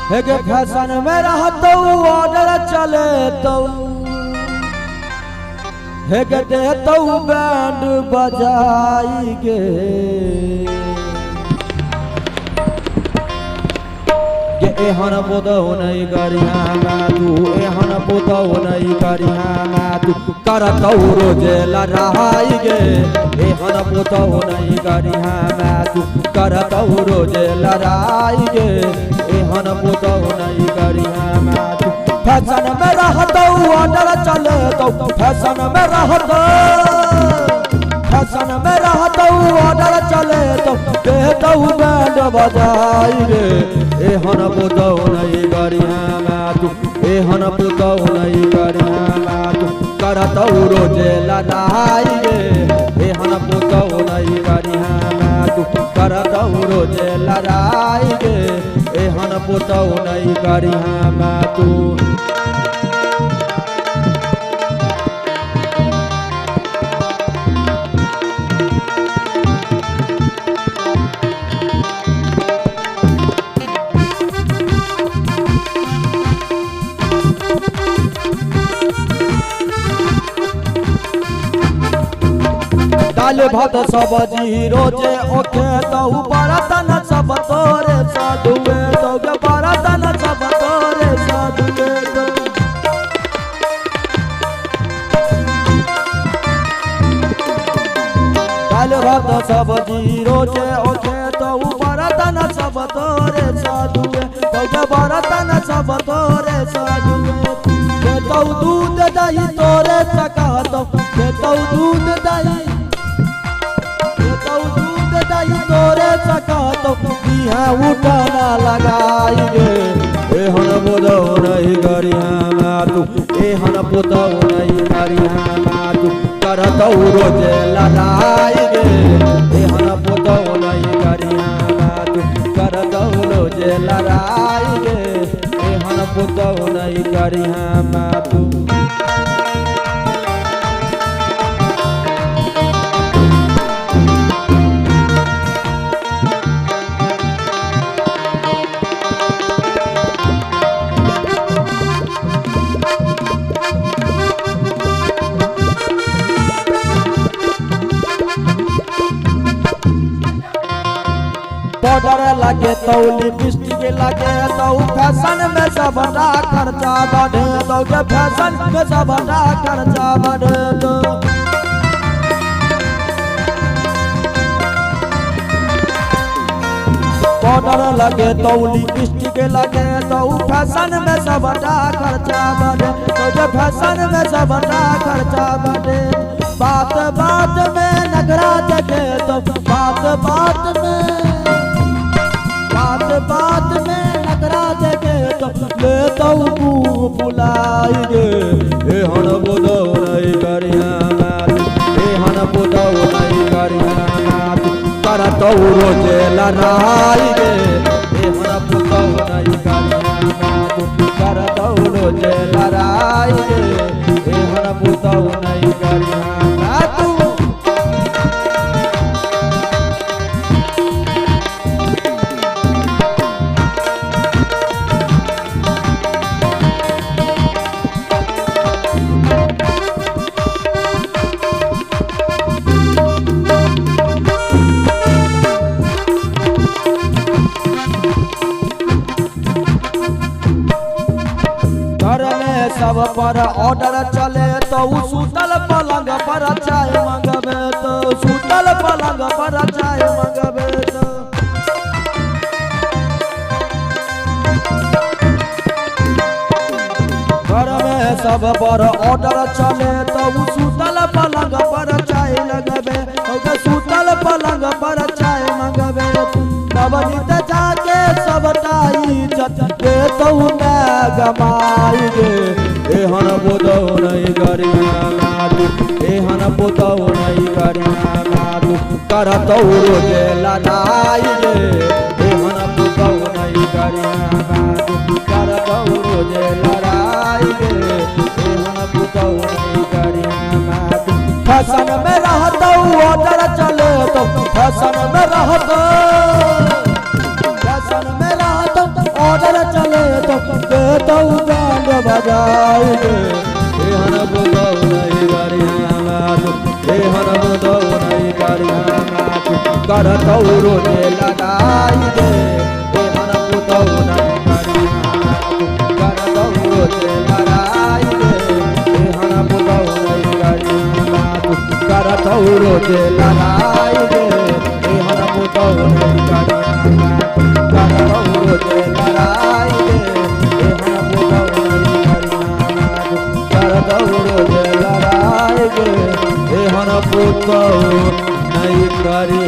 हे गे fashion में रहतो order चले तो हे गे देतो बैंड बजाई गे एहन बोदो नहीं करिया मैं तू एहन बोदो नहीं करिया मैं तू करतो रोजे लड़ाई गे एहन बोदो नहीं करिया मैं तू करतो रोजे लड़ाई गे एहन बोदो नहीं करिया मैं तू फैशन में रहतो ऑर्डर चले तो फैशन में रहतो फैशन में रहतो ऑर्डर चले तो देतो बैंड बजाई गे एहन बोदो नहीं करिया मैं तू एहन बोदो नहीं करिया मैं तू करतो रोजे लड़ाई गे एहन बोदो नहीं करिया मैं तू करतो रोजे लड़ाई गे एहन बोदो नहीं करिया मैं तू दाल भात सब्जी रोजे ओखे तो बरतन सब तोरे साधुए तो गे बरतन सब तोरे साधुए तो दाल भात सब्जी रोजे ओखे तो बरतन सब तोरे साधुए तो गे बरतन सब तोरे साधुए देतो दूध दही तोरे सका तो देतो दूध दही तोरे सका तो उठाना लगाई गे एहन बोदो नहीं करिया मैं तू एहन बोदो नहीं करिया मैं तू करतो रोजे लड़ाई गे एहन बोदो नहीं करिया मैं तू करतो रोजे लड़ाई गे एहन बोदो नहीं करिया मैं तू ऑर्डर लगे तो लिपस्टिक लगे तो फैशन में सबटा खर्चा बढ़े तो के फैशन में सबटा खर्चा बढ़े तो ऑर्डर लगे तो लिपस्टिक लगे तो फैशन में सबटा खर्चा बढ़े तो के फैशन में सबटा खर्चा बढ़े बात बात में नगरा जगे तो बात बात में नगरा जगे तो ले तो बुलाई गे एहन बोदो नहीं करिया मैं एहन बोदो नहीं करिया मैं करतो रोजे लड़ाई गे एहन बोदो नहीं करिया मैं करतो रोजे लड़ाई गे एहन बोदो नहीं करिया मैं तू सब पर ऑर्डर चले तो सुतल पलंग पर चाय मंगबे तो सुतल पलंग पर चाय मंगबे तो घर में सब पर ऑर्डर चले तो सुतल पलंग पर चाय लगबे तो सुतल पलंग पर चाय मंगबे नवनीत जाके सबटा इज्जत दे तो मैं गमाई गे एहन बोदो नहीं करिया मैं तू एहन बोदो नहीं करिया मैं तू करतो रोजे लड़ाई गे एहन बोदो नहीं करिया मैं तू करतो रोजे लड़ाई गे एहन बोदो नहीं करिया मैं तू फैशन में रहतो ऑर्डर चले तो फैशन में रहतो ऑर्डर चले करतौ बैंड बजाई दे एहन पुतौ नहीं करिया मातु एहन पुतौ नहीं करिया मातु करतौ रोजे लड़ाई दे एहन पुतौ नहीं करिया मातु करतौ रोजे लड़ाई दे एहन पुतौ नहीं करिया मातु करतौ रोजे लड़ाई दे एहन पुतौ नहीं करिया मातु करतौ रोजे लड़ाई दे एहन पुतौ नहीं करिया मातु करतौ रोजे लड़ाई दे एहन पुतौ नहीं करिया